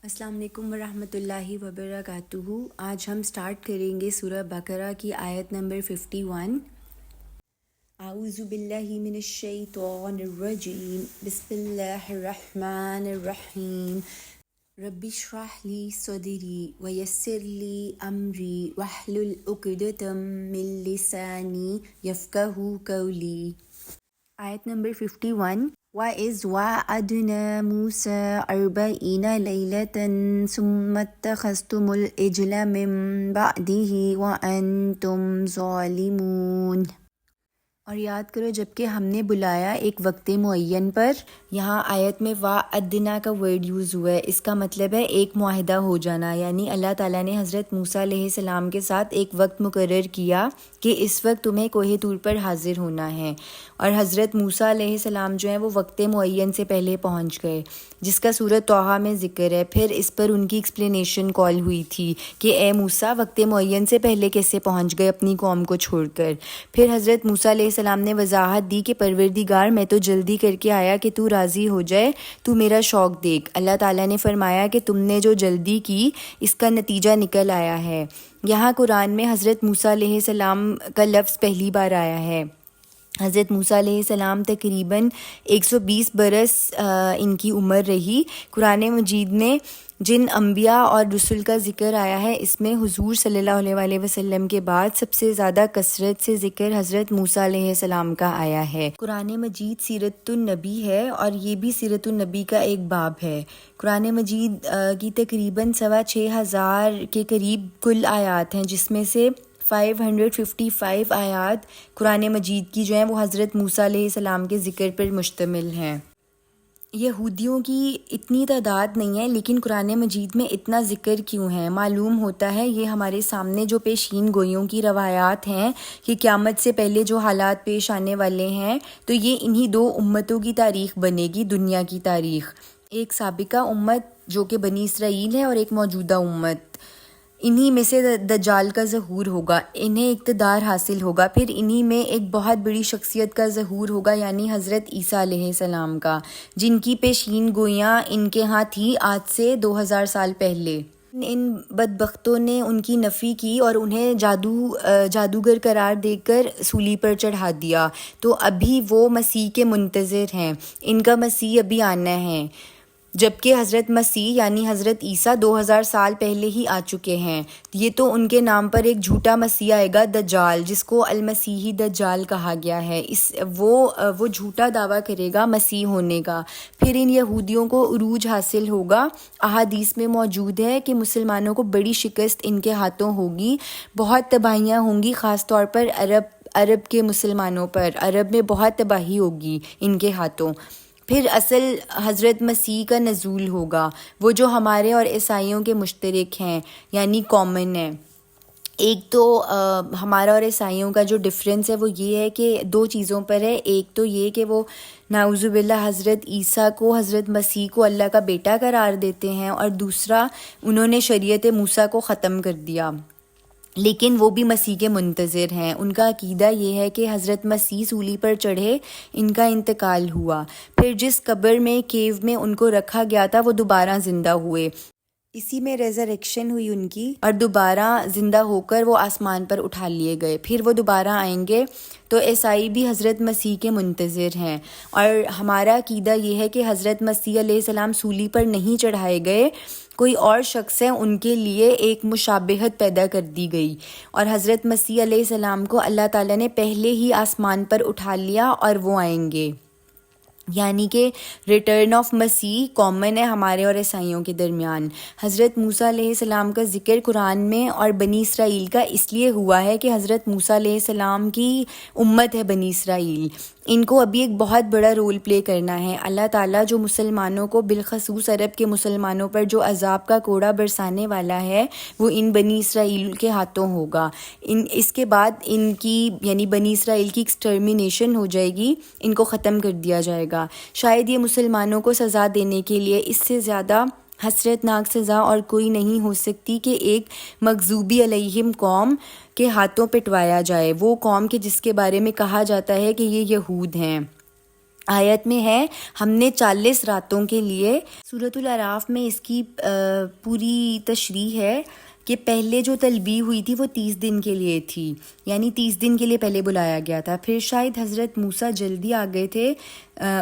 السلام علیکم ورحمۃ اللہ وبرکاتہ۔ آج ہم سٹارٹ کریں گے سورہ بقرہ کی آیت نمبر 51۔ اعوذ باللہ من الشیطان الرجیم، بسم اللہ الرحمن الرحیم۔ رب اشرح لی صدری ویسر لی امری واحلل عقدۃ من لسانی یفقہوا قولی۔ آیت نمبر 51۔ وَإِذْ وَعَدْنَا مُوسَىٰ 40 لَيْلَةً ثُمَّ اتَّخَذْتُمُ الْعِجْلَ مِن بَعْدِهِ وَأَنْتُمْ ظَالِمُونَ۔ اور یاد کرو جب کہ ہم نے بلایا ایک وقت معین پر۔ یہاں آیت میں وعدنا کا ورڈ یوز ہوا ہے، اس کا مطلب ہے ایک معاہدہ ہو جانا، یعنی اللہ تعالیٰ نے حضرت موسیٰ علیہ السلام کے ساتھ ایک وقت مقرر کیا کہ اس وقت تمہیں کوہ طور پر حاضر ہونا ہے، اور حضرت موسیٰ علیہ السلام جو ہیں وہ وقت معین سے پہلے پہنچ گئے، جس کا سورۃ طٰہٰ میں ذکر ہے۔ پھر اس پر ان کی ایکسپلینیشن کال ہوئی تھی کہ اے موسیٰ وقت معین سے پہلے کیسے پہنچ گئے اپنی قوم کو چھوڑ کر۔ پھر حضرت موسیٰ علیہ السلام نے وضاحت دی کہ پروردگار میں تو جلدی کر کے آیا کہ تو راضی ہو جائے، تو میرا شوق دیکھ۔ اللہ تعالیٰ نے فرمایا کہ تم نے جو جلدی کی اس کا نتیجہ نکل آیا ہے۔ یہاں قرآن میں حضرت موسیٰ علیہ السلام کا لفظ پہلی بار آیا ہے۔ حضرت موسیٰ علیہ السلام تقریباً 120 برس ان کی عمر رہی۔ قرآن مجید میں جن انبیاء اور رسول کا ذکر آیا ہے، اس میں حضور صلی اللہ علیہ وسلم کے بعد سب سے زیادہ کثرت سے ذکر حضرت موسیٰ علیہ السلام کا آیا ہے۔ قرآن مجید سیرت النبی ہے، اور یہ بھی سیرت النبی کا ایک باب ہے۔ قرآن مجید کی تقریباً 6,500 کے قریب کل آیات ہیں، جس میں سے 555 آیات قرآن مجید کی جو ہیں وہ حضرت موسیٰ علیہ السلام کے ذکر پر مشتمل ہیں۔ یہودیوں کی اتنی تعداد نہیں ہے، لیکن قرآن مجید میں اتنا ذکر کیوں ہے؟ معلوم ہوتا ہے یہ ہمارے سامنے جو پیشین گوئیوں کی روایات ہیں کہ قیامت سے پہلے جو حالات پیش آنے والے ہیں، تو یہ انہی دو امتوں کی تاریخ بنے گی، دنیا کی تاریخ۔ ایک سابقہ امت جو کہ بنی اسرائیل ہے، اور ایک موجودہ امت۔ انہی میں سے دجال کا ظہور ہوگا، انہیں اقتدار حاصل ہوگا، پھر انہی میں ایک بہت بڑی شخصیت کا ظہور ہوگا، یعنی حضرت عیسیٰ علیہ السلام کا، جن کی پیشین گوئیاں ان کے ہاں تھی آج سے 2000 سال پہلے۔ ان بدبختوں نے ان کی نفی کی اور انہیں جادوگر قرار دے کر سولی پر چڑھا دیا، تو ابھی وہ مسیح کے منتظر ہیں، ان کا مسیح ابھی آنا ہے، جبکہ حضرت مسیح یعنی حضرت عیسیٰ 2000 سال پہلے ہی آ چکے ہیں۔ یہ تو ان کے نام پر ایک جھوٹا مسیح آئے گا، دجال، جس کو المسیحی دجال کہا گیا ہے۔ وہ جھوٹا دعویٰ کرے گا مسیح ہونے کا۔ پھر ان یہودیوں کو عروج حاصل ہوگا۔ احادیث میں موجود ہے کہ مسلمانوں کو بڑی شکست ان کے ہاتھوں ہوگی، بہت تباہیاں ہوں گی، خاص طور پر عرب کے مسلمانوں پر۔ عرب میں بہت تباہی ہوگی ان کے ہاتھوں۔ پھر اصل حضرت مسیح کا نزول ہوگا، وہ جو ہمارے اور عیسائیوں کے مشترک ہیں، یعنی کامن ہے۔ ایک تو ہمارا اور عیسائیوں کا جو ڈفرینس ہے وہ یہ ہے کہ دو چیزوں پر ہے۔ ایک تو یہ کہ وہ نعوذ باللہ حضرت عیسیٰ کو، حضرت مسیح کو اللہ کا بیٹا قرار دیتے ہیں، اور دوسرا انہوں نے شریعت موسیٰ کو ختم کر دیا، لیکن وہ بھی مسیح کے منتظر ہیں۔ ان کا عقیدہ یہ ہے کہ حضرت مسیح سولی پر چڑھے، ان کا انتقال ہوا، پھر جس قبر میں، کیو میں ان کو رکھا گیا تھا، وہ دوبارہ زندہ ہوئے، اسی میں ریزریکشن ہوئی ان کی، اور دوبارہ زندہ ہو کر وہ آسمان پر اٹھا لیے گئے، پھر وہ دوبارہ آئیں گے۔ تو عیسائی بھی حضرت مسیح کے منتظر ہیں، اور ہمارا عقیدہ یہ ہے کہ حضرت مسیح علیہ السلام سولی پر نہیں چڑھائے گئے، کوئی اور شخص ہے، ان کے لیے ایک مشابہت پیدا کر دی گئی، اور حضرت مسیح علیہ السلام کو اللہ تعالیٰ نے پہلے ہی آسمان پر اٹھا لیا، اور وہ آئیں گے۔ یعنی کہ ریٹرن آف مسیح کامن ہے ہمارے اور عیسائیوں کے درمیان۔ حضرت موسیٰ علیہ السلام کا ذکر قرآن میں اور بنی اسرائیل کا اس لیے ہوا ہے کہ حضرت موسیٰ علیہ السلام کی امت ہے بنی اسرائیل، ان کو ابھی ایک بہت بڑا رول پلے کرنا ہے۔ اللہ تعالیٰ جو مسلمانوں کو، بالخصوص عرب کے مسلمانوں پر جو عذاب کا کوڑا برسانے والا ہے، وہ ان بنی اسرائیل کے ہاتھوں ہوگا۔ اس کے بعد ان کی یعنی بنی اسرائیل کی ایکسٹرمینیشن ہو جائے گی، ان کو ختم کر دیا جائے گا۔ شاید یہ مسلمانوں کو سزا دینے کے لیے اس سے زیادہ حسرت ناک سزا اور کوئی نہیں ہو سکتی کہ ایک مغضوبی علیہم قوم کے ہاتھوں پٹوایا جائے، وہ قوم کہ جس کے بارے میں کہا جاتا ہے کہ یہ یہود ہیں۔ آیت میں ہے ہم نے 40 راتوں کے لیے. سورۃ الاعراف میں اس کی پوری تشریح ہے کہ پہلے جو تلبیہ ہوئی تھی وہ 30 دن کے لیے تھی، یعنی 30 دن کے لیے پہلے بلایا گیا تھا. پھر شاید حضرت موسیٰ جلدی آ گئے تھے،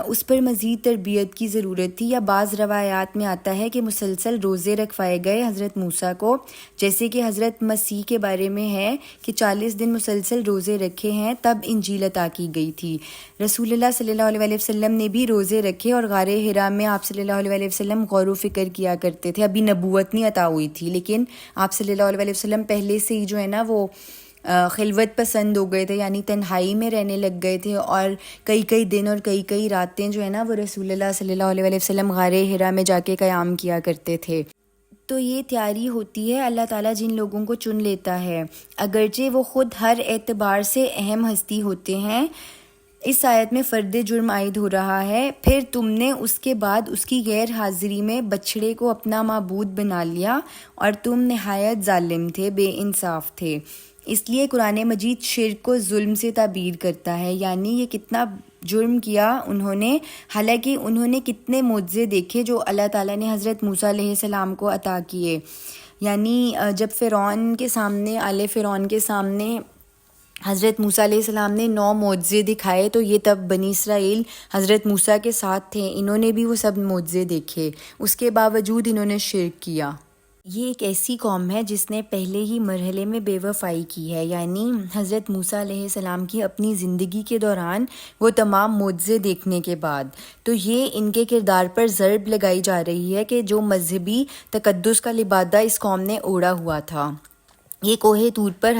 اس پر مزید تربیت کی ضرورت تھی، یا بعض روایات میں آتا ہے کہ مسلسل روزے رکھوائے گئے حضرت موسیٰ کو، جیسے کہ حضرت مسیح کے بارے میں ہے کہ 40 دن مسلسل روزے رکھے ہیں تب انجیل عطا کی گئی تھی. رسول اللہ صلی اللہ علیہ وسلم نے بھی روزے رکھے اور غار حرا میں آپ صلی اللہ علیہ وسلم غور و فکر کیا کرتے تھے. ابھی نبوت نہیں عطا ہوئی تھی، لیکن آپ صلی اللہ علیہ وسلم پہلے سے ہی جو ہے نا وہ خلوت پسند ہو گئے تھے، یعنی تنہائی میں رہنے لگ گئے تھے، اور کئی دن اور کئی راتیں جو ہے نا وہ رسول اللہ صلی اللہ علیہ وسلم غار حرا میں جا کے قیام کیا کرتے تھے. تو یہ تیاری ہوتی ہے، اللہ تعالیٰ جن لوگوں کو چن لیتا ہے، اگرچہ وہ خود ہر اعتبار سے اہم ہستی ہوتے ہیں. اس آیت میں فرد جرم عائد ہو رہا ہے. پھر تم نے اس کے بعد اس کی غیر حاضری میں بچھڑے کو اپنا معبود بنا لیا اور تم نہایت ظالم تھے، بے انصاف تھے. اس لیے قرآن مجید شرک کو ظلم سے تعبیر کرتا ہے، یعنی یہ کتنا جرم کیا انہوں نے، حالانکہ انہوں نے کتنے معجزے دیکھے جو اللہ تعالیٰ نے حضرت موسیٰ علیہ السلام کو عطا کیے. یعنی جب فرعون کے سامنے، آل فرعون کے سامنے حضرت موسیٰ علیہ السلام نے 9 معجزے دکھائے، تو یہ تب بنی اسرائیل حضرت موسیٰ کے ساتھ تھے، انہوں نے بھی وہ سب معجزے دیکھے، اس کے باوجود انہوں نے شرک کیا. یہ ایک ایسی قوم ہے جس نے پہلے ہی مرحلے میں بے وفائی کی ہے، یعنی حضرت موسیٰ علیہ السلام کی اپنی زندگی کے دوران وہ تمام معجزے دیکھنے کے بعد. تو یہ ان کے کردار پر ضرب لگائی جا رہی ہے کہ جو مذہبی تقدس کا لبادہ اس قوم نے اوڑھا ہوا تھا. یہ کوہ طور پر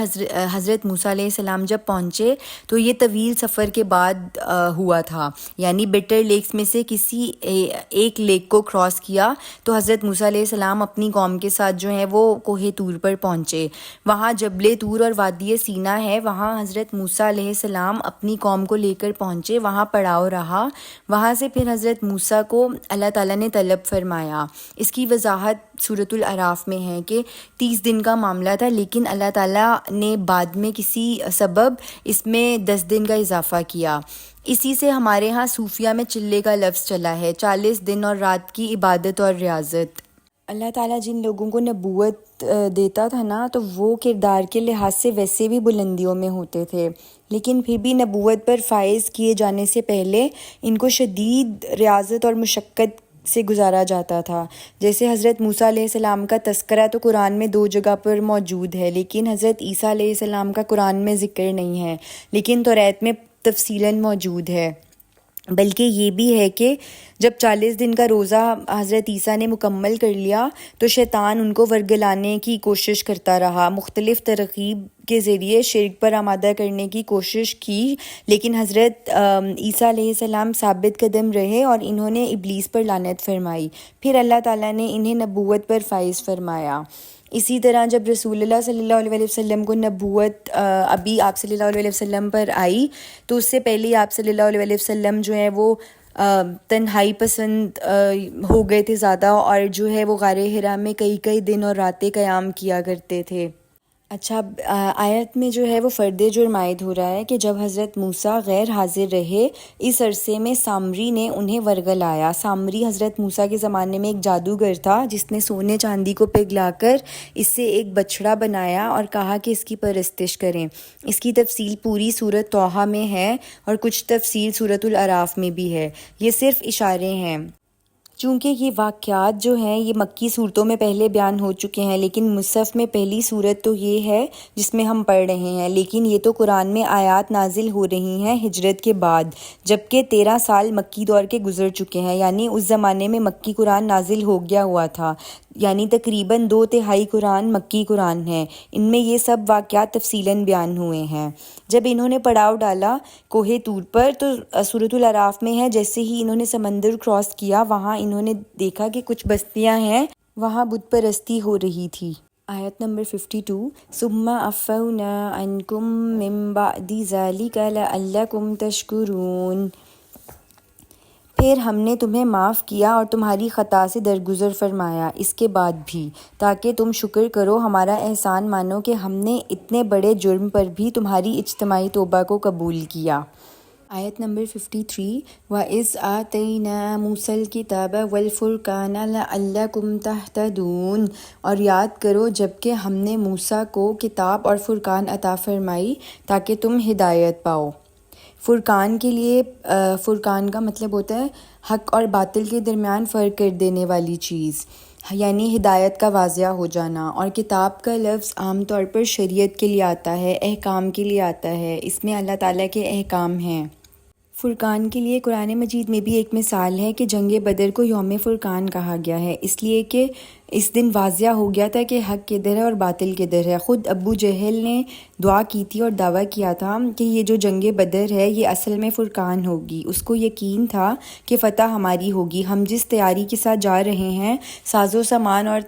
حضرت موسیٰ علیہ السلام جب پہنچے تو یہ طویل سفر کے بعد ہوا تھا، یعنی بیٹر لیکس میں سے کسی ایک لیک کو کراس کیا تو حضرت موسیٰ علیہ السلام اپنی قوم کے ساتھ جو ہیں وہ کوہ طور پر پہنچے. وہاں جبل طور اور وادی سینا ہے، وہاں حضرت موسیٰ علیہ السلام اپنی قوم کو لے کر پہنچے، وہاں پڑاؤ رہا. وہاں سے پھر حضرت موسیٰ کو اللہ تعالیٰ نے طلب فرمایا. اس کی وضاحت سورۃ الاعراف میں ہے کہ 30 دن کا معاملہ تھا، لیکن اللہ تعالیٰ نے بعد میں کسی سبب اس میں 10 دن کا اضافہ کیا. اسی سے ہمارے ہاں صوفیہ میں چلے کا لفظ چلا ہے، 40 دن اور رات کی عبادت اور ریاضت. اللہ تعالیٰ جن لوگوں کو نبوت دیتا تھا نا تو وہ کردار کے لحاظ سے ویسے بھی بلندیوں میں ہوتے تھے، لیکن پھر بھی نبوت پر فائز کیے جانے سے پہلے ان کو شدید ریاضت اور مشقت سے گزارا جاتا تھا. جیسے حضرت موسیٰ علیہ السلام کا تذکرہ تو قرآن میں 2 جگہ پر موجود ہے، لیکن حضرت عیسیٰ علیہ السلام کا قرآن میں ذکر نہیں ہے، لیکن توریت میں تفصیلاً موجود ہے. بلکہ یہ بھی ہے کہ جب 40 دن کا روزہ حضرت عیسیٰ نے مکمل کر لیا تو شیطان ان کو ورگلانے کی کوشش کرتا رہا، مختلف ترغیب کے ذریعے شرک پر آمادہ کرنے کی کوشش کی، لیکن حضرت عیسیٰ علیہ السلام ثابت قدم رہے اور انہوں نے ابلیس پر لعنت فرمائی. پھر اللہ تعالیٰ نے انہیں نبوت پر فائز فرمایا. اسی طرح جب رسول اللہ صلی اللہ علیہ وسلم کو نبوت ابھی آپ صلی اللہ علیہ وسلم پر آئی تو اس سے پہلے آپ صلی اللہ علیہ وسلم جو ہے وہ تنہائی پسند ہو گئے تھے زیادہ، اور جو ہے وہ غار حرا میں کئی دن اور راتیں قیام کیا کرتے تھے. اچھا، آیت میں جو ہے وہ فرد جرم عائد ہو رہا ہے کہ جب حضرت موسیٰ غیر حاضر رہے اس عرصے میں سامری نے انہیں ورگلایا. سامری حضرت موسیٰ کے زمانے میں ایک جادوگر تھا جس نے سونے چاندی کو پگھلا کر اس سے ایک بچڑا بنایا اور کہا کہ اس کی پرستش کریں. اس کی تفصیل پوری سورۃ طٰہٰ میں ہے اور کچھ تفصیل سورۃ الاعراف میں بھی ہے، یہ صرف اشارے ہیں. چونکہ یہ واقعات جو ہیں یہ مکی صورتوں میں پہلے بیان ہو چکے ہیں، لیکن مصحف میں پہلی صورت تو یہ ہے جس میں ہم پڑھ رہے ہیں، لیکن یہ تو قرآن میں آیات نازل ہو رہی ہیں ہجرت کے بعد، جبکہ 13 سال مکی دور کے گزر چکے ہیں، یعنی اس زمانے میں مکی قرآن نازل ہو گیا ہوا تھا، یعنی تقریباً 2/3 قرآن مکی قرآن ہے. ان میں یہ سب واقعات تفصیلاً بیان ہوئے ہیں. جب انہوں نے پڑاؤ ڈالا کوہ طور پر تو سورۃ الاعراف میں ہے جیسے ہی انہوں نے سمندر کراس کیا وہاں انہوں نے دیکھا کہ کچھ بستیاں ہیں، وہاں بت پرستی ہو رہی تھی. آیت نمبر 52 ثم عفونا عنکم من بعد ذلک لعلکم تشکرون. پھر ہم نے تمہیں معاف کیا اور تمہاری خطا سے درگزر فرمایا اس کے بعد بھی، تاکہ تم شکر کرو، ہمارا احسان مانو کہ ہم نے اتنے بڑے جرم پر بھی تمہاری اجتماعی توبہ کو قبول کیا. آیت نمبر 53 وَإِذْ آتَيْنَا مُوسَى الْكِتَابَ وَالْفُرْقَانَ لَعَلَّكُمْ تَهْتَدُونَ، اور یاد کرو جب کہ ہم نے موسیٰ کو کتاب اور فرقان عطا فرمائی تاکہ تم ہدایت پاؤ۔ فرقان کے لیے فرقان کا مطلب ہوتا ہے حق اور باطل کے درمیان فرق کر دینے والی چیز، یعنی ہدایت کا واضح ہو جانا۔ اور کتاب کا لفظ عام طور پر شریعت کے لیے آتا ہے، احکام کے لیے آتا ہے، اس میں اللہ تعالیٰ کے احکام ہیں۔ فرقان کے لیے قرآن مجید میں بھی ایک مثال ہے کہ جنگ بدر کو یوم فرقان کہا گیا ہے، اس لیے کہ اس دن واضح ہو گیا تھا کہ حق کدھر ہے اور باطل کدھر ہے۔ خود ابو جہل نے دعا کی تھی اور دعویٰ کیا تھا کہ یہ جو جنگ بدر ہے یہ اصل میں فرقان ہوگی۔ اس کو یقین تھا کہ فتح ہماری ہوگی۔ ہم جس تیاری کے ساتھ جا رہے ہیں، ساز و سامان اور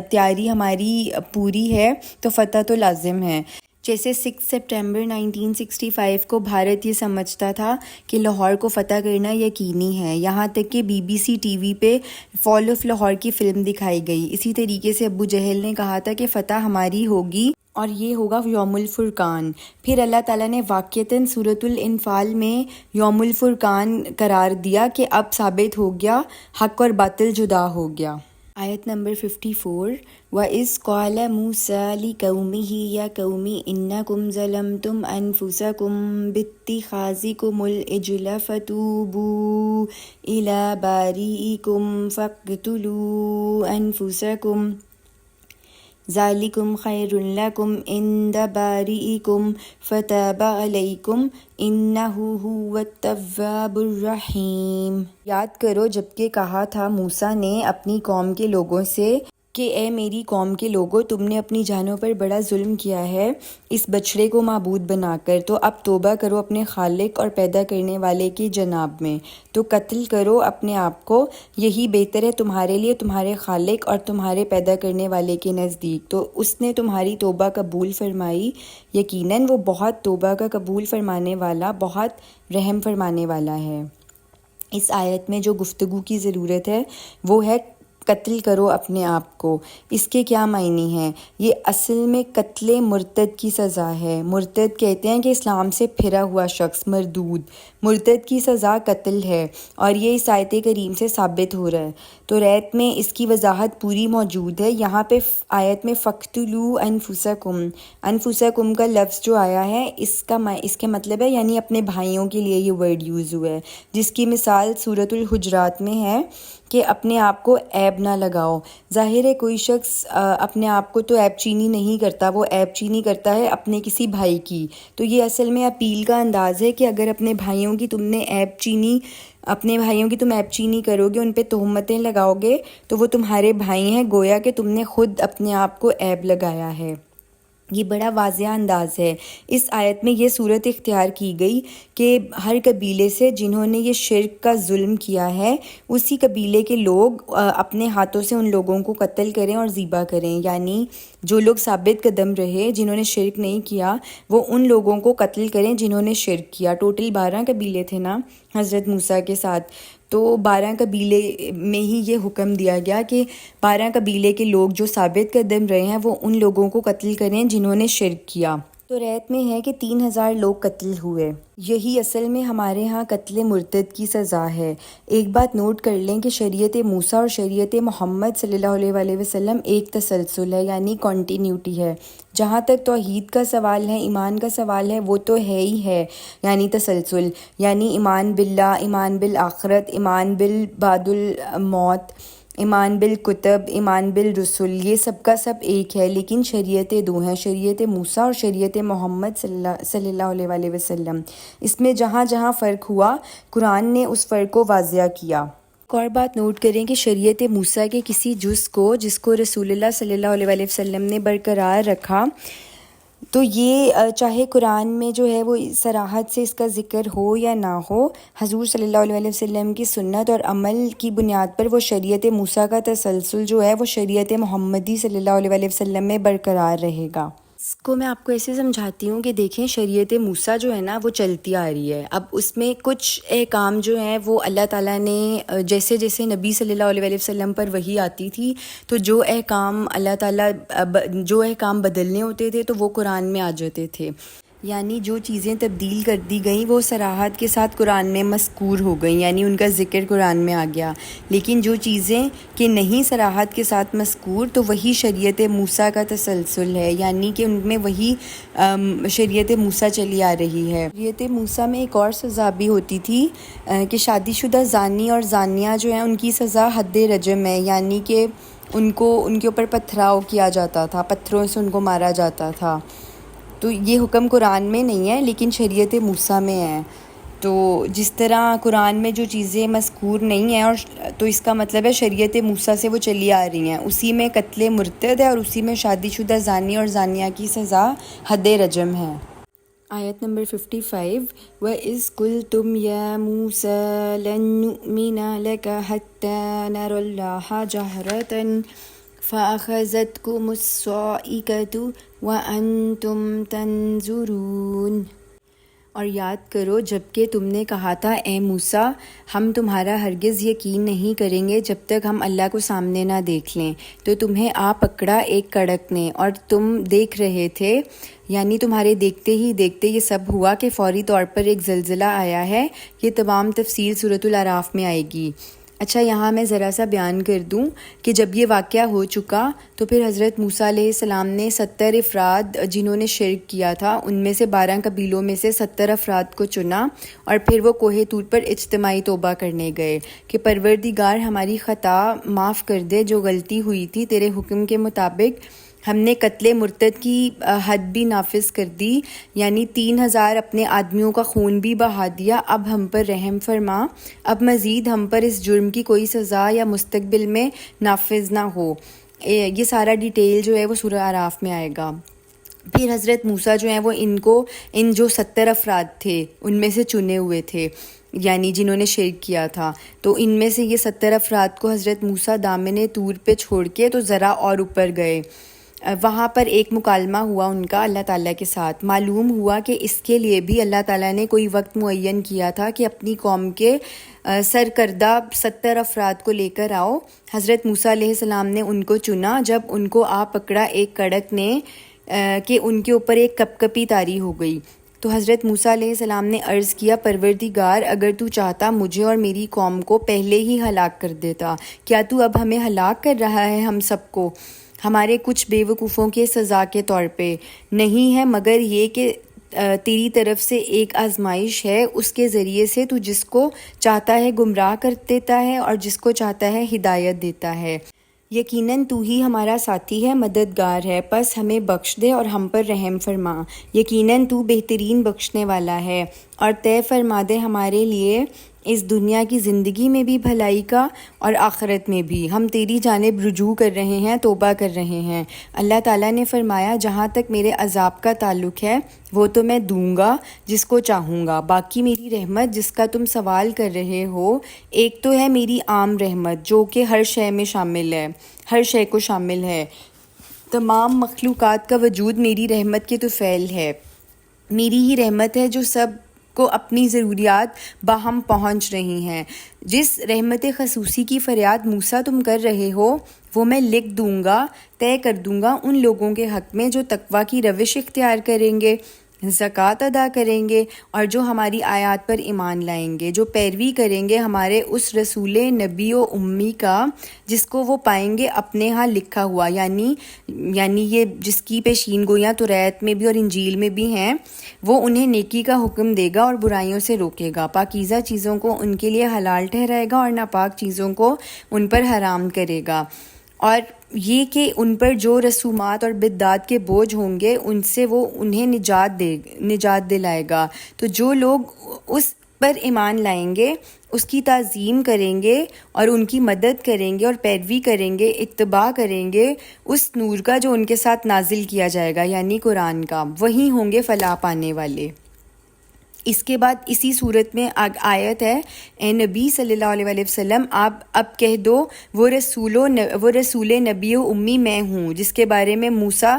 تیاری ہماری پوری ہے تو فتح تو لازم ہے۔ جیسے 6 سپٹمبر 1965 کو بھارت یہ سمجھتا تھا کہ لاہور کو فتح کرنا یقینی ہے، یہاں تک کہ BBC ٹی وی پہ فال آف لاہور کی فلم دکھائی گئی۔ اسی طریقے سے ابو جہل نے کہا تھا کہ فتح ہماری ہوگی اور یہ ہوگا یوم الفرقان۔ پھر اللہ تعالیٰ نے واقعتاً سورۃ الانفال میں یوم الفرقان قرار دیا کہ اب ثابت ہو گیا، حق اور باطل جدا ہو گیا۔ آیت نمبر 54 وَإِذْ قَالَ مُوسَىٰ لِقَوْمِهِ يَا قَوْمِ إِنَّكُمْ ظَلَمْتُمْ أَنفُسَكُمْ بِاتِّخَاذِكُمُ الْعِجْلَ فَتُوبُوا إِلَىٰ بَارِئِكُمْ فَاقْتُلُوا أَنفُسَكُمْ ذَلِكُمْ خَيْرٌ لَكُمْ عِندَ بَارِئِكُمْ فَتَابَ عَلَيْكُمْ إِنَّهُ هُوَ التَّوَّابُ الرَّحِيمُ۔ یاد کرو جب کہ کہا تھا موسیٰ نے اپنی قوم کے لوگوں سے کہ اے میری قوم کے لوگوں، تم نے اپنی جانوں پر بڑا ظلم کیا ہے اس بچڑے کو معبود بنا کر، تو اب توبہ کرو اپنے خالق اور پیدا کرنے والے کی جناب میں، تو قتل کرو اپنے آپ کو، یہی بہتر ہے تمہارے لیے تمہارے خالق اور تمہارے پیدا کرنے والے کے نزدیک، تو اس نے تمہاری توبہ قبول فرمائی، یقیناً وہ بہت توبہ کا قبول فرمانے والا، بہت رحم فرمانے والا ہے۔ اس آیت میں جو گفتگو کی ضرورت ہے وہ ہے قتل کرو اپنے آپ کو۔ اس کے کیا معنی ہیں؟ یہ اصل میں قتل مرتد کی سزا ہے۔ مرتد کہتے ہیں کہ اسلام سے پھرا ہوا شخص، مردود۔ مرتد کی سزا قتل ہے، اور یہ اس آیت کریم سے ثابت ہو رہا ہے۔ تو ریت میں اس کی وضاحت پوری موجود ہے۔ یہاں پہ آیت میں فَاقْتُلُوا أَنفُسَكُمْ، انفسکم کا لفظ جو آیا ہے اس کے مطلب ہے یعنی اپنے بھائیوں کے لیے یہ ورڈ یوز ہوا ہے، جس کی مثال سورۃ الحجرات میں ہے کہ اپنے آپ کو عیب نہ لگاؤ۔ ظاہر ہے کوئی شخص اپنے آپ کو تو عیب چینی نہیں کرتا، وہ عیب چینی کرتا ہے اپنے کسی بھائی کی۔ تو یہ اصل میں اپیل کا انداز ہے کہ اگر اپنے بھائیوں کی تم عیب چینی کرو گے، ان پہ تہمتیں لگاؤ گے، تو وہ تمہارے بھائی ہیں، گویا کہ تم نے خود اپنے آپ کو عیب لگایا ہے۔ یہ بڑا واضح انداز ہے۔ اس آیت میں یہ صورت اختیار کی گئی کہ ہر قبیلے سے جنہوں نے یہ شرک کا ظلم کیا ہے، اسی قبیلے کے لوگ اپنے ہاتھوں سے ان لوگوں کو قتل کریں اور ذبح کریں، یعنی جو لوگ ثابت قدم رہے جنہوں نے شرک نہیں کیا، وہ ان لوگوں کو قتل کریں جنہوں نے شرک کیا۔ ٹوٹل 12 قبیلے تھے نا حضرت موسیٰ کے ساتھ، تو 12 قبیلے میں ہی یہ حکم دیا گیا کہ 12 قبیلے کے لوگ جو ثابت قدم رہے ہیں وہ ان لوگوں کو قتل کریں جنہوں نے شرک کیا۔ تو ریت میں ہے کہ 3000 لوگ قتل ہوئے۔ یہی اصل میں ہمارے ہاں قتل مرتد کی سزا ہے۔ ایک بات نوٹ کر لیں کہ شریعت موسیٰ اور شریعت محمد صلی اللہ علیہ وسلم ایک تسلسل ہے، یعنی کنٹینیوٹی ہے۔ جہاں تک توحید کا سوال ہے، ایمان کا سوال ہے، وہ تو ہے ہی ہے، یعنی تسلسل، یعنی ایمان باللہ، ایمان بالآخرت، ایمان بالبعد الموت، ایمان بالکتب، ایمان بالرسل، یہ سب کا سب ایک ہے، لیکن شریعتیں دو ہیں، شریعت موسیٰ اور شریعت محمد صلی اللہ علیہ وسلم۔ اس میں جہاں جہاں فرق ہوا، قرآن نے اس فرق کو واضح کیا۔ ایک اور بات نوٹ کریں کہ شریعت موسیٰ کے کسی جز کو جس کو رسول اللہ صلی اللہ علیہ وسلم نے برقرار رکھا، تو یہ چاہے قرآن میں جو ہے وہ صراحت سے اس کا ذکر ہو یا نہ ہو، حضور صلی اللہ علیہ وسلم کی سنت اور عمل کی بنیاد پر وہ شریعت موسیٰ کا تسلسل جو ہے وہ شریعت محمدی صلی اللہ علیہ وسلم میں برقرار رہے گا۔ اس کو میں آپ کو ایسے سمجھاتی ہوں کہ دیکھیں شریعت موسیٰ جو ہے نا وہ چلتی آ رہی ہے، اب اس میں کچھ احکام جو ہیں وہ اللہ تعالیٰ نے جیسے جیسے نبی صلی اللہ علیہ وسلم پر وحی آتی تھی، تو جو احکام اللہ تعالیٰ جو احکام بدلنے ہوتے تھے تو وہ قرآن میں آ جاتے تھے۔ یعنی جو چیزیں تبدیل کر دی گئیں وہ صراحت کے ساتھ قرآن میں مذکور ہو گئیں، یعنی ان کا ذکر قرآن میں آ گیا، لیکن جو چیزیں کہ نہیں صراحت کے ساتھ مذکور تو وہی شریعت موسیٰ کا تسلسل ہے، یعنی کہ ان میں وہی شریعت موسیٰ چلی آ رہی ہے۔ شریعت موسیٰ میں ایک اور سزا بھی ہوتی تھی کہ شادی شدہ زانی اور زانیہ جو ہیں ان کی سزا حد رجم ہے، یعنی کہ ان کے اوپر پتھراؤ کیا جاتا تھا، پتھروں سے ان کو مارا جاتا تھا۔ تو یہ حکم قرآن میں نہیں ہے لیکن شریعت موسیٰ میں ہے۔ تو جس طرح قرآن میں جو چیزیں مذکور نہیں ہیں اور تو اس کا مطلب ہے شریعت موسیٰ سے وہ چلی آ رہی ہیں، اسی میں قتل مرتد ہے اور اسی میں شادی شدہ زانی اور زانیہ کی سزا حد رجم ہے۔ آیت نمبر 55 وَإِذْ قُلْتُمْ يَا مُوسَىٰ لَن نُّؤْمِنَ لَكَ حَتَّىٰ نَرَى اللَّهَ جَهْرَةً فَأَخَذَتْكُمُ الصَّاعِقَةُ وَأَنْتُمْ تَنظُرُونَ۔ اور یاد کرو جب کہ تم نے کہا تھا اے موسیٰ ہم تمہارا ہرگز یقین نہیں کریں گے جب تک ہم اللہ کو سامنے نہ دیکھ لیں، تو تمہیں آ پکڑا ایک کڑک نے اور تم دیکھ رہے تھے، یعنی تمہارے دیکھتے ہی دیکھتے یہ سب ہوا کہ فوری طور پر ایک زلزلہ آیا ہے۔ یہ تمام تفصیل سورۃ الاعراف میں آئے گی۔ اچھا یہاں میں ذرا سا بیان کر دوں کہ جب یہ واقعہ ہو چکا تو پھر حضرت موسیٰ علیہ السلام نے 70 افراد جنہوں نے شرک کیا تھا ان میں سے 12 قبیلوں میں سے 70 افراد کو چنا اور پھر وہ کوہ طور پر اجتماعی توبہ کرنے گئے کہ پروردگار ہماری خطا معاف کر دے، جو غلطی ہوئی تھی تیرے حکم کے مطابق ہم نے قتل مرتد کی حد بھی نافذ کر دی، یعنی 3000 اپنے آدمیوں کا خون بھی بہا دیا، اب ہم پر رحم فرما، اب مزید ہم پر اس جرم کی کوئی سزا یا مستقبل میں نافذ نہ ہو۔ یہ سارا ڈیٹیل جو ہے وہ سورہ اعراف میں آئے گا۔ پھر حضرت موسیٰ جو ہیں وہ ان جو 70 افراد تھے ان میں سے چنے ہوئے تھے، یعنی جنہوں نے شرک کیا تھا، تو ان میں سے یہ 70 افراد کو حضرت موسیٰ دامن طور پہ چھوڑ کے تو ذرا اور اوپر گئے، وہاں پر ایک مکالمہ ہوا ان کا اللہ تعالیٰ کے ساتھ۔ معلوم ہوا کہ اس کے لیے بھی اللہ تعالیٰ نے کوئی وقت معین کیا تھا کہ اپنی قوم کے سرکردہ 70 افراد کو لے کر آؤ۔ حضرت موسیٰ علیہ السلام نے ان کو چنا جب ان کو آ پکڑا ایک کڑک نے کہ ان کے اوپر ایک کپکپی طاری ہو گئی، تو حضرت موسیٰ علیہ السلام نے عرض کیا پروردگار اگر تو چاہتا مجھے اور میری قوم کو پہلے ہی ہلاک کر دیتا، کیا تو اب ہمیں ہلاک کر رہا ہے ہم سب کو ہمارے کچھ بے وقوفوں کے سزا کے طور پہ؟ نہیں ہے مگر یہ کہ تیری طرف سے ایک آزمائش ہے، اس کے ذریعے سے تو جس کو چاہتا ہے گمراہ کر دیتا ہے اور جس کو چاہتا ہے ہدایت دیتا ہے۔ یقیناً تو ہی ہمارا ساتھی ہے، مددگار ہے، پس ہمیں بخش دے اور ہم پر رحم فرما، یقیناً تو بہترین بخشنے والا ہے، اور طے فرما دے ہمارے لیے اس دنیا کی زندگی میں بھی بھلائی کا اور آخرت میں بھی، ہم تیری جانب رجوع کر رہے ہیں، توبہ کر رہے ہیں۔ اللہ تعالیٰ نے فرمایا جہاں تک میرے عذاب کا تعلق ہے وہ تو میں دوں گا جس کو چاہوں گا، باقی میری رحمت جس کا تم سوال کر رہے ہو، ایک تو ہے میری عام رحمت جو کہ ہر شے میں شامل ہے، ہر شے کو شامل ہے، تمام مخلوقات کا وجود میری رحمت کے طفیل ہے، میری ہی رحمت ہے جو سب کو اپنی ضروریات باہم پہنچ رہی ہیں۔ جس رحمت خصوصی کی فریاد موسیٰ تم کر رہے ہو وہ میں لکھ دوں گا، طے کر دوں گا ان لوگوں کے حق میں جو تقویٰ کی روش اختیار کریں گے، زکوٰۃ ادا کریں گے اور جو ہماری آیات پر ایمان لائیں گے، جو پیروی کریں گے ہمارے اس رسول نبی و امی کا جس کو وہ پائیں گے اپنے ہاں لکھا ہوا، یعنی یہ جس کی پیشین گویاں توریت میں بھی اور انجیل میں بھی ہیں، وہ انہیں نیکی کا حکم دے گا اور برائیوں سے روکے گا، پاکیزہ چیزوں کو ان کے لیے حلال ٹھہرائے گا اور ناپاک چیزوں کو ان پر حرام کرے گا، اور یہ کہ ان پر جو رسومات اور بدعات کے بوجھ ہوں گے ان سے وہ انہیں نجات دلائے گا۔ تو جو لوگ اس پر ایمان لائیں گے، اس کی تعظیم کریں گے اور ان کی مدد کریں گے اور پیروی کریں گے، اتباع کریں گے اس نور کا جو ان کے ساتھ نازل کیا جائے گا، یعنی قرآن کا، وہی ہوں گے فلاح پانے والے۔ اس کے بعد اسی صورت میں آیت ہے اے نبی صلی اللہ علیہ وآلہ وسلم آپ اب کہہ دو وہ رسول نبی و امی میں ہوں جس کے بارے میں موسیٰ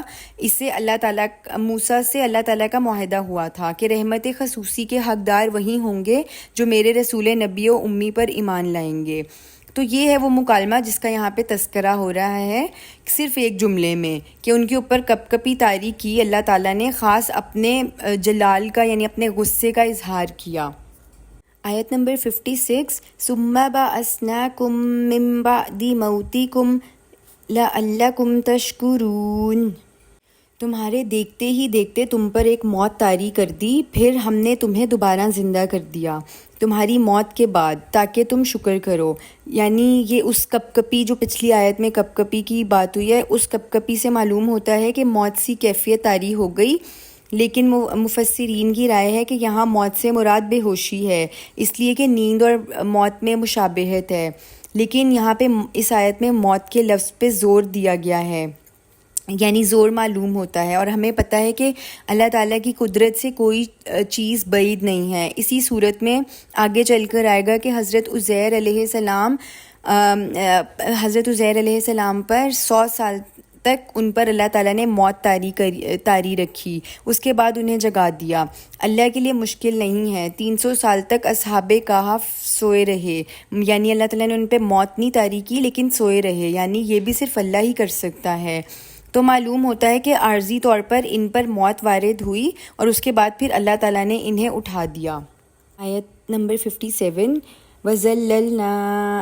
سے اللہ تعالیٰ کا معاہدہ ہوا تھا کہ رحمت خصوصی کے حقدار وہی ہوں گے جو میرے رسول نبی و امی پر ایمان لائیں گے۔ تو یہ ہے وہ مکالمہ جس کا یہاں پہ تذکرہ ہو رہا ہے صرف ایک جملے میں، کہ ان کے اوپر کپ کپی طاری کی اللہ تعالیٰ نے، خاص اپنے جلال کا یعنی اپنے غصے کا اظہار کیا۔ آیت نمبر 56، ثم بعثناکم من بعد موتکم لعلکم تشکرون، تمہارے دیکھتے ہی دیکھتے تم پر ایک موت طاری کر دی، پھر ہم نے تمہیں دوبارہ زندہ کر دیا تمہاری موت کے بعد تاکہ تم شکر کرو۔ یعنی یہ اس کپ کپی جو پچھلی آیت میں کپ کپی کی بات ہوئی ہے، اس کپ کپی سے معلوم ہوتا ہے کہ موت سی کیفیت طاری ہو گئی، لیکن مفسرین کی رائے ہے کہ یہاں موت سے مراد بے ہوشی ہے، اس لیے کہ نیند اور موت میں مشابہت ہے، لیکن یہاں پہ اس آیت میں موت کے لفظ پہ زور دیا گیا ہے، یعنی زور معلوم ہوتا ہے، اور ہمیں پتہ ہے کہ اللہ تعالیٰ کی قدرت سے کوئی چیز بعید نہیں ہے۔ اسی صورت میں آگے چل کر آئے گا کہ حضرت عزیر علیہ السلام پر 100 سال تک ان پر اللہ تعالیٰ نے موت طاری رکھی، اس کے بعد انہیں جگا دیا۔ اللہ کے لیے مشکل نہیں ہے، 300 سال تک اصحاب کہف سوئے رہے، یعنی اللہ تعالیٰ نے ان پہ موت نہیں طاری کی لیکن سوئے رہے، یعنی یہ بھی صرف اللہ ہی کر سکتا ہے۔ تو معلوم ہوتا ہے کہ عارضی طور پر ان پر موت وارد ہوئی اور اس کے بعد پھر اللہ تعالیٰ نے انہیں اٹھا دیا۔ آیت نمبر 57، وَظَلَّلْنَا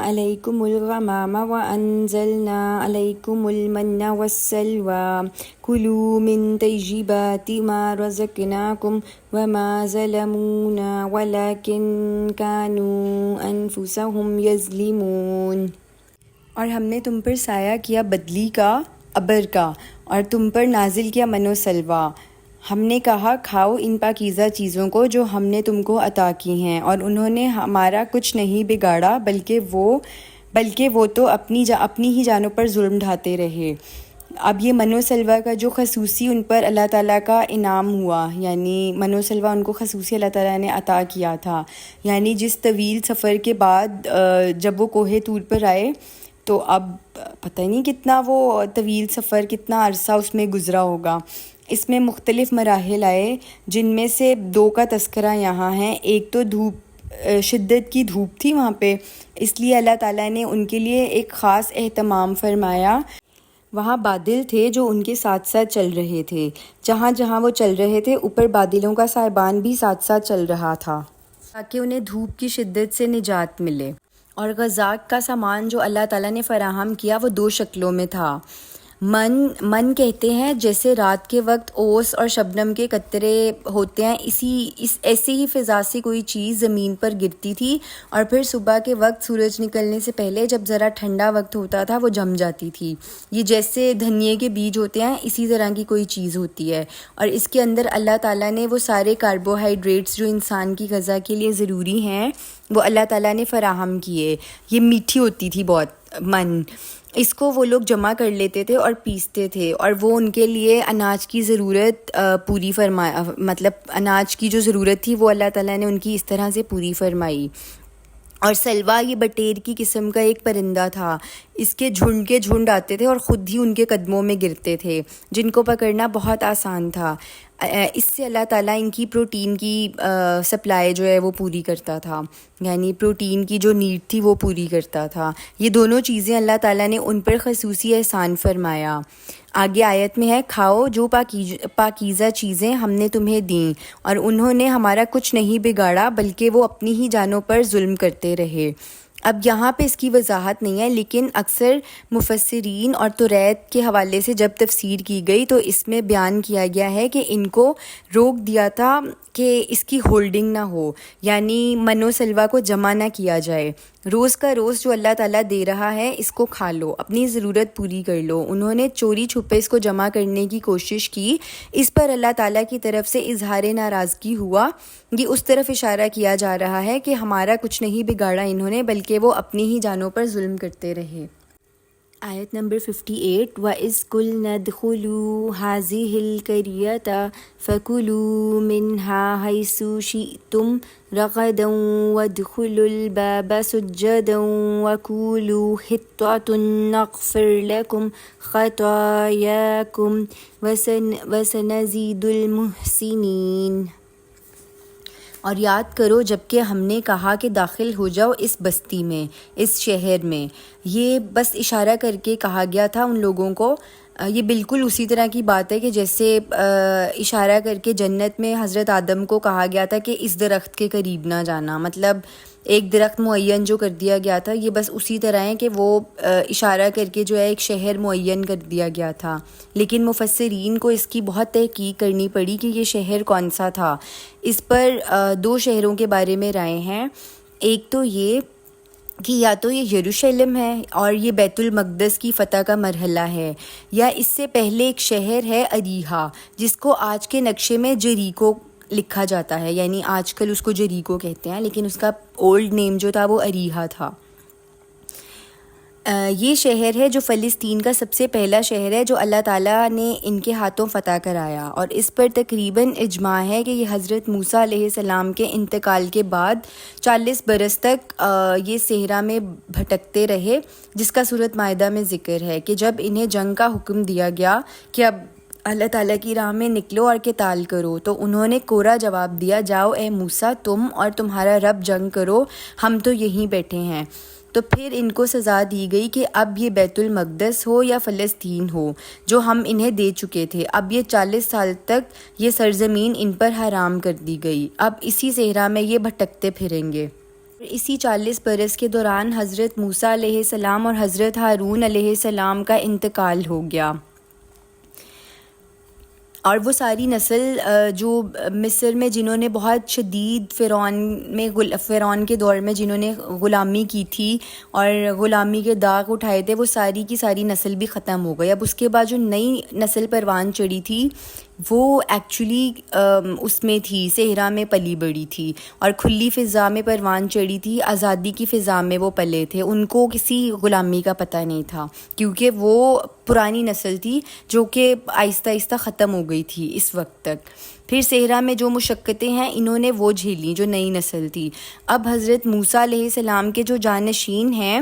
عَلَيْكُمُ الْغَمَامَ وَأَنزَلْنَا عَلَيْكُمُ الْمَنَّ وَالسَّلْوَىٰ كُلُوا مِن طَيِّبَاتِ مَا رَزَقْنَاكُمْ وَمَا ظَلَمُونَا وَلَٰكِن كَانُوا أَنفُسَهُمْ يَظْلِمُونَ، اور ہم نے تم پر سایہ کیا بدلی کا، ابر کا، اور تم پر نازل کیا من و سلویٰ، ہم نے کہا کھاؤ ان پاکیزہ چیزوں کو جو ہم نے تم کو عطا کی ہیں، اور انہوں نے ہمارا کچھ نہیں بگاڑا بلکہ وہ تو اپنی ہی جانوں پر ظلم ڈھاتے رہے۔ اب یہ من و سلویٰ کا جو خصوصی ان پر اللہ تعالیٰ کا انعام ہوا، یعنی من و سلویٰ ان کو خصوصی اللہ تعالیٰ نے عطا کیا تھا، یعنی جس طویل سفر کے بعد جب وہ کوہ طور پر آئے تو اب پتہ ہی نہیں کتنا وہ طویل سفر، کتنا عرصہ اس میں گزرا ہوگا۔ اس میں مختلف مراحل آئے، جن میں سے 2 کا تذکرہ یہاں ہے۔ ایک تو شدت کی دھوپ تھی وہاں پہ، اس لیے اللہ تعالیٰ نے ان کے لیے ایک خاص اہتمام فرمایا۔ وہاں بادل تھے جو ان کے ساتھ ساتھ چل رہے تھے، جہاں جہاں وہ چل رہے تھے اوپر بادلوں کا سائبان بھی ساتھ ساتھ چل رہا تھا تاکہ انہیں دھوپ کی شدت سے نجات ملے۔ اور غذاق کا سامان جو اللہ تعالیٰ نے فراہم کیا وہ 2 شکلوں میں تھا۔ من کہتے ہیں جیسے رات کے وقت اوس اور شبنم کے قطرے ہوتے ہیں، ایسے ہی فضا سے کوئی چیز زمین پر گرتی تھی، اور پھر صبح کے وقت سورج نکلنے سے پہلے جب ذرا ٹھنڈا وقت ہوتا تھا وہ جم جاتی تھی۔ یہ جیسے دھنیے کے بیج ہوتے ہیں اسی طرح کی کوئی چیز ہوتی ہے، اور اس کے اندر اللہ تعالیٰ نے وہ سارے کاربوہائیڈریٹس جو انسان کی غذا کے لیے ضروری ہیں وہ اللہ تعالیٰ نے فراہم کیے۔ یہ میٹھی ہوتی تھی بہت من، اس کو وہ لوگ جمع کر لیتے تھے اور پیستے تھے، اور وہ ان کے لیے اناج کی ضرورت مطلب اناج کی جو ضرورت تھی وہ اللہ تعالیٰ نے ان کی اس طرح سے پوری فرمائی۔ اور سلوا یہ بٹیر کی قسم کا ایک پرندہ تھا، اس کے جھنڈ آتے تھے اور خود ہی ان کے قدموں میں گرتے تھے، جن کو پکڑنا بہت آسان تھا۔ اس سے اللہ تعالیٰ ان کی پروٹین کی سپلائی جو ہے وہ پوری کرتا تھا، یعنی پروٹین کی جو نیڈ تھی وہ پوری کرتا تھا۔ یہ دونوں چیزیں اللہ تعالیٰ نے ان پر خصوصی احسان فرمایا۔ آگے آیت میں ہے کھاؤ جو پاکیزہ چیزیں ہم نے تمہیں دیں، اور انہوں نے ہمارا کچھ نہیں بگاڑا بلکہ وہ اپنی ہی جانوں پر ظلم کرتے رہے۔ اب یہاں پہ اس کی وضاحت نہیں ہے، لیکن اکثر مفسرین اور توریت کے حوالے سے جب تفسیر کی گئی تو اس میں بیان کیا گیا ہے کہ ان کو روک دیا تھا کہ اس کی ہولڈنگ نہ ہو، یعنی من و سلوہ کو جمع نہ کیا جائے۔ روز کا روز جو اللہ تعالیٰ دے رہا ہے اس کو کھا لو، اپنی ضرورت پوری کر لو۔ انہوں نے چوری چھپے اس کو جمع کرنے کی کوشش کی، اس پر اللہ تعالیٰ کی طرف سے اظہار ناراضگی ہوا۔ یہ اس طرف اشارہ کیا جا رہا ہے کہ ہمارا کچھ نہیں بگاڑا انہوں نے، بلکہ وہ اپنی ہی جانوں پر ظلم کرتے رہے۔ آیت نمبر 58، وَإِذْ قُلْنَا ادْخُلُوا هَٰذِهِ الْقَرْيَةَ فَكُلُوا مِنْهَا حَيْثُ شِئْتُمْ رَغَدًا وَادْخُلُوا الْبَابَ سُجَّدًا وَقُولُوا حِطَّةٌ نَغْفِرْ لَكُمْ خَطَايَاكُمْ وَسَنَزِيدُ الْمُحْسِنِينَ۔ اور یاد کرو جب کہ ہم نے کہا کہ داخل ہو جاؤ اس بستی میں، اس شہر میں. یہ بس اشارہ کر کے کہا گیا تھا ان لوگوں کو. یہ بالکل اسی طرح کی بات ہے کہ جیسے اشارہ کر کے جنت میں حضرت آدم کو کہا گیا تھا کہ اس درخت کے قریب نہ جانا، مطلب ایک درخت معین جو کر دیا گیا تھا. یہ بس اسی طرح ہے کہ وہ اشارہ کر کے جو ہے ایک شہر معین کر دیا گیا تھا. لیکن مفسرین کو اس کی بہت تحقیق کرنی پڑی کہ یہ شہر کون سا تھا. اس پر دو شہروں کے بارے میں رائے ہیں. ایک تو یہ کہ یا تو یہ یروشلم ہے اور یہ بیت المقدس کی فتح کا مرحلہ ہے، یا اس سے پہلے ایک شہر ہے اریحا جس کو آج کے نقشے میں جریکو لکھا جاتا ہے، یعنی آج کل اس کو جریکو کہتے ہیں، لیکن اس کا اولڈ نیم جو تھا وہ اریحا تھا. یہ شہر ہے جو فلسطین کا سب سے پہلا شہر ہے جو اللہ تعالیٰ نے ان کے ہاتھوں فتح کرایا، اور اس پر تقریباً اجماع ہے کہ یہ حضرت موسیٰ علیہ السلام کے انتقال کے بعد 40 برس تک یہ صحرا میں بھٹکتے رہے، جس کا سورۃ مائدہ میں ذکر ہے کہ جب انہیں جنگ کا حکم دیا گیا کہ اب اللہ تعالیٰ کی راہ میں نکلو اور قتال کرو، تو انہوں نے کوڑا جواب دیا، جاؤ اے موسیٰ تم اور تمہارا رب جنگ کرو، ہم تو یہیں بیٹھے ہیں. تو پھر ان کو سزا دی گئی کہ اب یہ بیت المقدس ہو یا فلسطین ہو جو ہم انہیں دے چکے تھے، اب یہ 40 سال تک یہ سرزمین ان پر حرام کر دی گئی، اب اسی صحرا میں یہ بھٹکتے پھریں گے. اسی 40 برس کے دوران حضرت موسیٰ علیہ السلام اور حضرت ہارون علیہ السلام کا انتقال ہو گیا، اور وہ ساری نسل جو مصر میں جنہوں نے بہت شدید فرعون کے دور میں جنہوں نے غلامی کی تھی اور غلامی کے داغ اٹھائے تھے، وہ ساری کی ساری نسل بھی ختم ہو گئی. اب اس کے بعد جو نئی نسل پروان چڑھی تھی وہ ایکچولی اس میں تھی، صحرا میں پلی بڑھی تھی اور کھلی فضا میں پروان چڑھی تھی، آزادی کی فضا میں وہ پلے تھے. ان کو کسی غلامی کا پتہ نہیں تھا کیونکہ وہ پرانی نسل تھی جو کہ آہستہ آہستہ ختم ہو گئی تھی اس وقت تک. پھر صحرا میں جو مشقتیں ہیں انہوں نے وہ جھیلیں جو نئی نسل تھی. اب حضرت موسیٰ علیہ السلام کے جو جانشین ہیں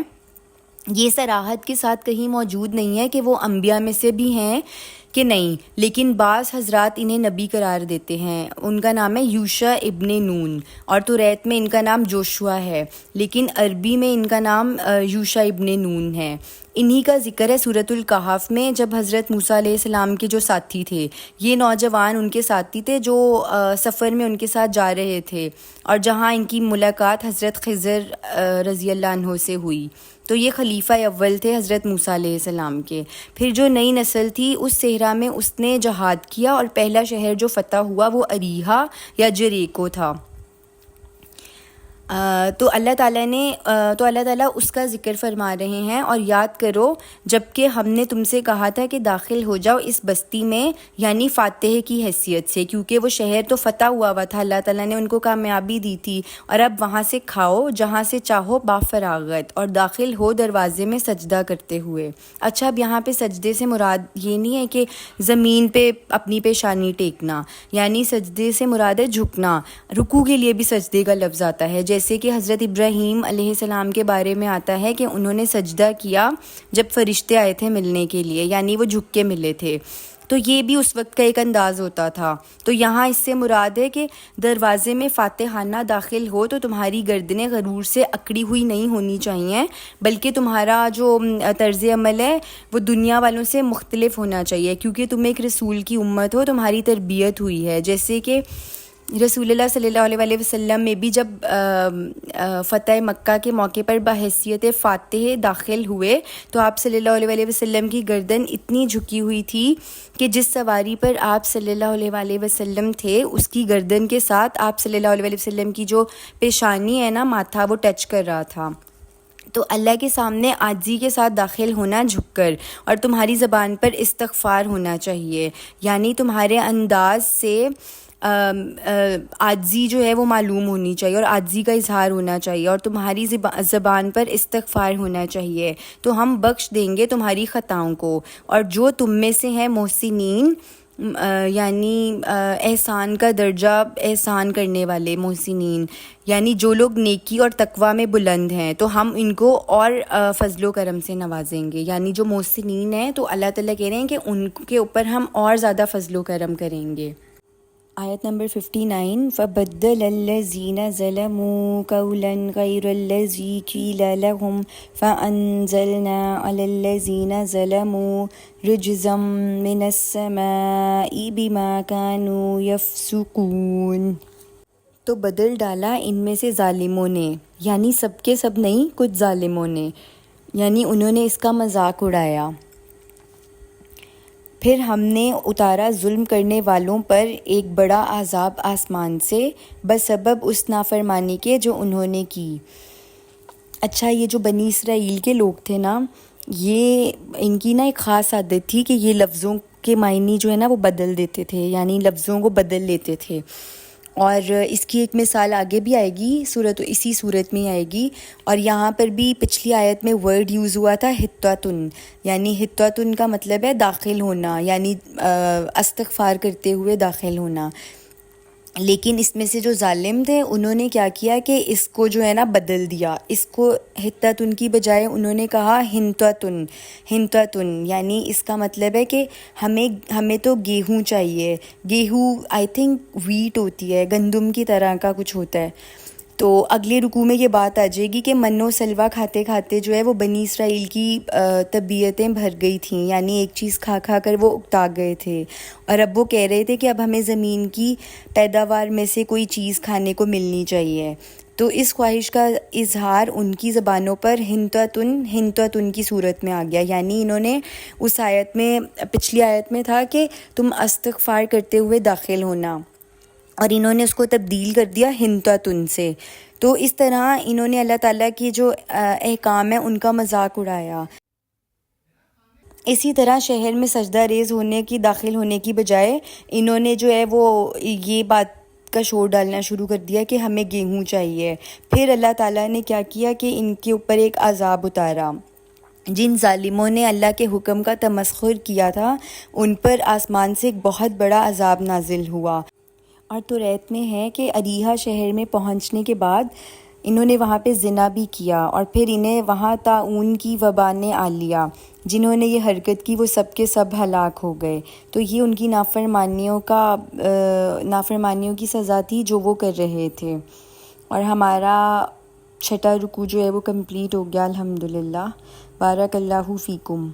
یہ صراحت کے ساتھ کہیں موجود نہیں ہے کہ وہ انبیاء میں سے بھی ہیں کہ نہیں، لیکن بعض حضرات انہیں نبی قرار دیتے ہیں. ان کا نام ہے یوشع ابن نون، اور توریت میں ان کا نام جوشوا ہے، لیکن عربی میں ان کا نام یوشع ابن نون ہے. انہی کا ذکر ہے سورۃ الکہف میں، جب حضرت موسیٰ علیہ السلام کے جو ساتھی تھے، یہ نوجوان ان کے ساتھی تھے جو سفر میں ان کے ساتھ جا رہے تھے، اور جہاں ان کی ملاقات حضرت خضر رضی اللہ عنہ سے ہوئی. تو یہ خلیفہ اول تھے حضرت موسیٰ علیہ السلام کے. پھر جو نئی نسل تھی اس صحرا میں اس نے جہاد کیا، اور پہلا شہر جو فتح ہوا وہ اریحا یا جریکو تھا. تو اللہ تعالیٰ اس کا ذکر فرما رہے ہیں، اور یاد کرو جب کہ ہم نے تم سے کہا تھا کہ داخل ہو جاؤ اس بستی میں، یعنی فاتح کی حیثیت سے، کیونکہ وہ شہر تو فتح ہوا تھا، اللہ تعالیٰ نے ان کو کامیابی دی تھی، اور اب وہاں سے کھاؤ جہاں سے چاہو بافراغت، اور داخل ہو دروازے میں سجدہ کرتے ہوئے. اچھا، اب یہاں پہ سجدے سے مراد یہ نہیں ہے کہ زمین پہ اپنی پیشانی ٹیکنا، یعنی سجدے سے مراد ہے جھکنا. رکوع کے لیے بھی سجدے کا لفظ آتا ہے، جیسے کہ حضرت ابراہیم علیہ السلام کے بارے میں آتا ہے کہ انہوں نے سجدہ کیا جب فرشتے آئے تھے ملنے کے لیے، یعنی وہ جھک کے ملے تھے. تو یہ بھی اس وقت کا ایک انداز ہوتا تھا. تو یہاں اس سے مراد ہے کہ دروازے میں فاتحانہ داخل ہو تو تمہاری گردنیں غرور سے اکڑی ہوئی نہیں ہونی چاہیے، بلکہ تمہارا جو طرز عمل ہے وہ دنیا والوں سے مختلف ہونا چاہیے، کیونکہ تم ایک رسول کی امت ہو، تمہاری تربیت ہوئی ہے. جیسے کہ رسول اللہ صلی اللہ علیہ وسلم میں بھی جب فتح مکہ کے موقع پر بحیثیت فاتح داخل ہوئے تو آپ صلی اللہ علیہ وسلم کی گردن اتنی جھکی ہوئی تھی کہ جس سواری پر آپ صلی اللہ علیہ وسلم تھے اس کی گردن کے ساتھ آپ صلی اللہ علیہ وسلم کی جو پیشانی ہے نا، ماتھا، وہ ٹچ کر رہا تھا. تو اللہ کے سامنے عاجزی کے ساتھ داخل ہونا جھک کر، اور تمہاری زبان پر استغفار ہونا چاہیے، یعنی تمہارے انداز سے عاجزی جو ہے وہ معلوم ہونی چاہیے اور عاجزی کا اظہار ہونا چاہیے، اور تمہاری زبان پر استغفار ہونا چاہیے، تو ہم بخش دیں گے تمہاری خطاؤں کو. اور جو تم میں سے ہیں محسنین، یعنی احسان کا درجہ احسان کرنے والے، محسنین یعنی جو لوگ نیکی اور تقوی میں بلند ہیں، تو ہم ان کو اور فضل و کرم سے نوازیں گے. یعنی جو محسنین ہیں تو اللہ تعالیٰ کہہ رہے ہیں کہ ان کے اوپر ہم اور زیادہ فضل و کرم کریں گے. آیت نمبر 59 فَبَدَّلَ الَّذِينَ ظَلَمُوا قَوْلًا غَيْرَ الَّذِي قِيلَ لَهُمْ فَأَنزَلْنَا عَلَى الَّذِينَ ظَلَمُوا رِجْزًا مِّنَ السَّمَاءِ بِمَا كَانُوا يَفْسُقُونَ۔ تو بدل ڈالا ان میں سے ظالموں نے، یعنی سب کے سب نہیں، کچھ ظالموں نے، یعنی انہوں نے اس کا مذاق اڑایا۔ پھر ہم نے اتارا ظلم کرنے والوں پر ایک بڑا عذاب آسمان سے بسبب اس نافرمانی کے جو انہوں نے کی۔ اچھا، یہ جو بنی اسرائیل کے لوگ تھے نا، یہ ان کی نا ایک خاص عادت تھی کہ یہ لفظوں کے معنی جو ہے نا وہ بدل دیتے تھے، یعنی لفظوں کو بدل لیتے تھے۔ اور اس کی ایک مثال آگے بھی آئے گی، اسی صورت میں آئے گی۔ اور یہاں پر بھی پچھلی آیت میں ورڈ یوز ہوا تھا حتتن، یعنی حتتن کا مطلب ہے داخل ہونا، یعنی استغفار کرتے ہوئے داخل ہونا۔ لیکن اس میں سے جو ظالم تھے انہوں نے کیا کیا کہ اس کو جو ہے نا بدل دیا، اس کو حتتن کی بجائے انہوں نے کہا ہنتتن، یعنی اس کا مطلب ہے کہ ہمیں تو گیہوں چاہیے۔ گیہوں آئی تھنک ویٹ ہوتی ہے، گندم کی طرح کا کچھ ہوتا ہے۔ تو اگلے رکوع میں یہ بات آ جائے گی کہ من و سلوہ کھاتے کھاتے جو ہے وہ بنی اسرائیل کی طبیعتیں بھر گئی تھیں، یعنی ایک چیز کھا کھا کر وہ اکتا گئے تھے، اور اب وہ کہہ رہے تھے کہ اب ہمیں زمین کی پیداوار میں سے کوئی چیز کھانے کو ملنی چاہیے۔ تو اس خواہش کا اظہار ان کی زبانوں پر ہنتتن کی صورت میں آ گیا، یعنی انہوں نے اس آیت میں، پچھلی آیت میں تھا کہ تم استغفار کرتے ہوئے داخل ہونا، اور انہوں نے اس کو تبدیل کر دیا ہنتتن سے۔ تو اس طرح انہوں نے اللہ تعالیٰ کی جو احکام ہیں ان کا مذاق اڑایا۔ اسی طرح شہر میں سجدہ ریز داخل ہونے کی بجائے انہوں نے جو ہے وہ یہ بات کا شور ڈالنا شروع کر دیا کہ ہمیں گیہوں چاہیے۔ پھر اللہ تعالیٰ نے کیا کیا کہ ان کے اوپر ایک عذاب اتارا۔ جن ظالموں نے اللہ کے حکم کا تمسخر کیا تھا ان پر آسمان سے ایک بہت بڑا عذاب نازل ہوا۔ اور توریت میں ہے کہ اریحا شہر میں پہنچنے کے بعد انہوں نے وہاں پہ زنا بھی کیا، اور پھر انہیں وہاں طاعون کی وبا نے آ لیا۔ جنہوں نے یہ حرکت کی وہ سب کے سب ہلاک ہو گئے۔ تو یہ ان کی نافرمانیوں کی سزا تھی جو وہ کر رہے تھے۔ اور ہمارا چھٹا رکوع جو ہے وہ کمپلیٹ ہو گیا الحمدللہ۔ بارک اللہ فیکم۔